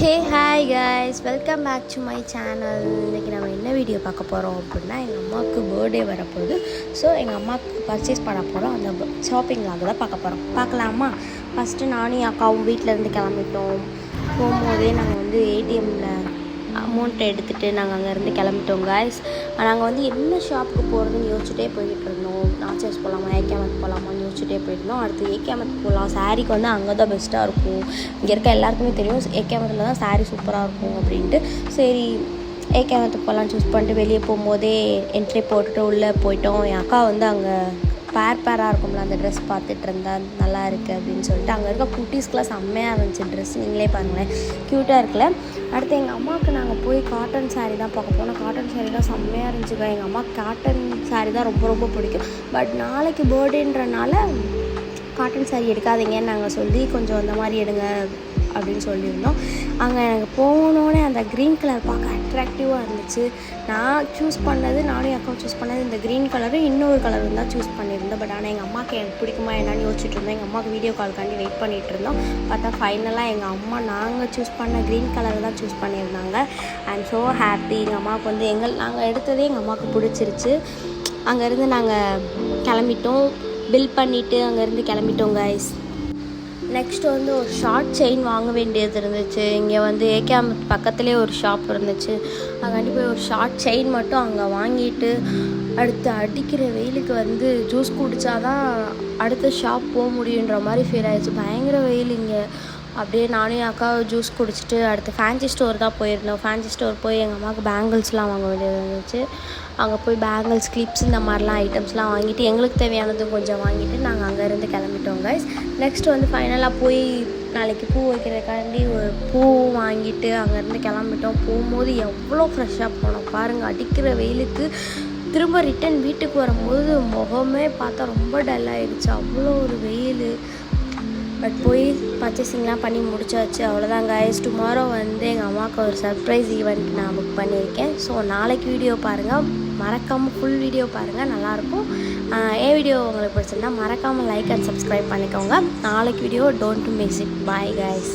Hey hi guys, welcome back to my channel. இன்றைக்கி நம்ம என்ன வீடியோ பார்க்க போகிறோம் அப்படின்னா, எங்கள் அம்மாவுக்கு பர்த்டே வரப்போகுது. ஸோ எங்கள் அம்மாவுக்கு பர்ச்சேஸ் பண்ண போகிறோம். அந்த ஷாப்பிங்காக தான் பார்க்க போகிறோம். பார்க்கலாமா? ஃபஸ்ட்டு நானும் என் அக்காவும் வீட்டிலேருந்து கிளம்பிட்டோம். போகும்போதே நாங்கள் வந்து ஏடிஎம்மில் அமௌண்ட்டை எடுத்துகிட்டு நாங்கள் அங்கேருந்து கிளம்பிட்டோம் கைஸ். நாங்கள் வந்து என்ன ஷாப்புக்கு போகிறதுன்னு யோசிச்சுட்டே போய்கிட்டு இருந்தோம். நாச்சர்ஸ் போகலாமா, ஏகேமத் போகலாமான்னு யோசிச்சுட்டே போயிருந்தோம். அடுத்து ஏகேமத் போகலாம். சாரீக்கு வந்து அங்கே தான் பெஸ்ட்டாக இருக்கும். இங்கே இருக்க எல்லாருக்குமே தெரியும் ஏகேமத்தில் தான் சாரீ சூப்பராக இருக்கும் அப்படின்ட்டு. சரி, ஏகேமத்துக்கு போகலாம் சூஸ் பண்ணிட்டு வெளியே போகும்போதே என்ட்ரி போட்டுட்டு உள்ளே போயிட்டோம். என் அக்கா வந்து அங்கே பேராக இருக்கும்ல, அந்த ட்ரெஸ் பார்த்துட்டு இருந்தால் நல்லா இருக்குது அப்படின்னு சொல்லிட்டு அங்கே இருக்க குட்டீஸ்க்கெலாம் செம்மையாக இருந்துச்சு ட்ரெஸ். நீங்களே பாருங்களேன், க்யூட்டாக இருக்குல்ல. அடுத்து எங்கள் அம்மாவுக்கு நாங்கள் போய் காட்டன் சாரீ தான் பார்க்க போனோம். காட்டன் சாரீ தான் செம்மையாக இருந்துச்சுக்கா. எங்கள் அம்மா காட்டன் சாரீ தான் ரொம்ப ரொம்ப பிடிக்கும். பட் நாளைக்கு பர்த்டேன்றனால காட்டன் சாரீ எடுக்காதீங்கன்னு நாங்கள் சொல்லி கொஞ்சம் அந்த மாதிரி எடுங்க அப்படின்னு சொல்லியிருந்தோம். அங்கே எனக்கு போனோடனே அந்த க்ரீன் கலர் பார்க்க அட்ராக்டிவாக இருந்துச்சு. நான் சூஸ் பண்ணது, நானும் என் அக்காவும் சூஸ் பண்ணது இந்த க்ரீன் கலரு, இன்னொரு கலர் தான் சூஸ் பண்ணியிருந்தேன். பட் ஆனால் எங்கள் அம்மாவுக்கு எனக்கு பிடிக்குமா என்னன்னு யோசிச்சுட்டு இருந்தோம். எங்கள் அம்மாவுக்கு வீடியோ கால்காண்டி வெயிட் பண்ணிகிட்டு இருந்தோம். பார்த்தா ஃபைனலாக எங்கள் அம்மா நாங்கள் சூஸ் பண்ண க்ரீன் கலர் தான் சூஸ் பண்ணியிருந்தாங்க. I am so happy. எங்கள் அம்மாவுக்கு வந்து நாங்கள் எடுத்ததே எங்கள் அம்மாவுக்கு பிடிச்சிருச்சு. அங்கேருந்து நாங்கள் கிளம்பிட்டோம். பில் பண்ணிவிட்டு அங்கேருந்து கிளம்பிட்டோம் கைஸ். நெக்ஸ்ட்டு வந்து ஒரு ஷார்ட் செயின் வாங்க வேண்டியது இருந்துச்சு. இங்கே வந்து ஏகேமத் பக்கத்துலேயே ஒரு ஷாப் இருந்துச்சு. அங்கே போய் ஒரு ஷார்ட் செயின் மட்டும் அங்கே வாங்கிட்டு, அடுத்து அடிக்கிற வெயிலுக்கு வந்து ஜூஸ் குடித்தாதான் அடுத்த ஷாப் போக முடியுன்ற மாதிரி ஃபீல் ஆகிடுச்சு. பயங்கர வெயில் இங்கே. அப்படியே நானும் என் அக்கா ஜூஸ் குடிச்சிட்டு அடுத்து ஃபேன்சி ஸ்டோர் தான் போயிருந்தோம். ஃபேன்சி ஸ்டோர் போய் எங்கள் அம்மாவுக்கு பேங்கிள்ஸ்லாம் வாங்க வேண்டியது இருந்துச்சு. அங்கே போய் பேங்கிள்ஸ், கிளிப்ஸ், இந்த மாதிரிலாம் ஐட்டம்ஸ்லாம் வாங்கிட்டு எங்களுக்கு தேவையானதும் கொஞ்சம் வாங்கிட்டு நாங்கள் அங்கேருந்து கிளம்பிட்டோம் கைஸ். நெக்ஸ்ட்டு வந்து ஃபைனலாக போய் நாளைக்கு பூ வைக்கிறதுக்காண்டி ஒரு பூ வாங்கிட்டு அங்கேருந்து கிளம்பிட்டோம். போகும்போது எவ்வளோ ஃப்ரெஷ்ஷாக போனோம் பாருங்கள். அடிக்கிற வெயிலுக்கு திரும்ப ரிட்டன் வீட்டுக்கு வரும்போது முகமே பார்த்தா ரொம்ப டல்லாகிடுச்சு. அவ்வளோ ஒரு வெயில். பட் போய் பர்ச்சேசிங்லாம் பண்ணி முடிச்சாச்சு. அவ்வளோதான் கைஸ். டுமாரோ வந்து எங்கள் அம்மாவுக்கு ஒரு சர்ப்ரைஸ் ஈவெண்ட் நான் புக் பண்ணியிருக்கேன். ஸோ நாளைக்கு வீடியோ பாருங்கள், மறக்காமல் ஃபுல் வீடியோ பாருங்கள், நல்லாயிருக்கும். வீடியோ உங்களுக்கு பிடிச்சிருந்தா மறக்காமல் லைக் அண்ட் சப்ஸ்கிரைப் பண்ணிக்கோங்க. நாளைக்கு video don't miss it. Bye guys.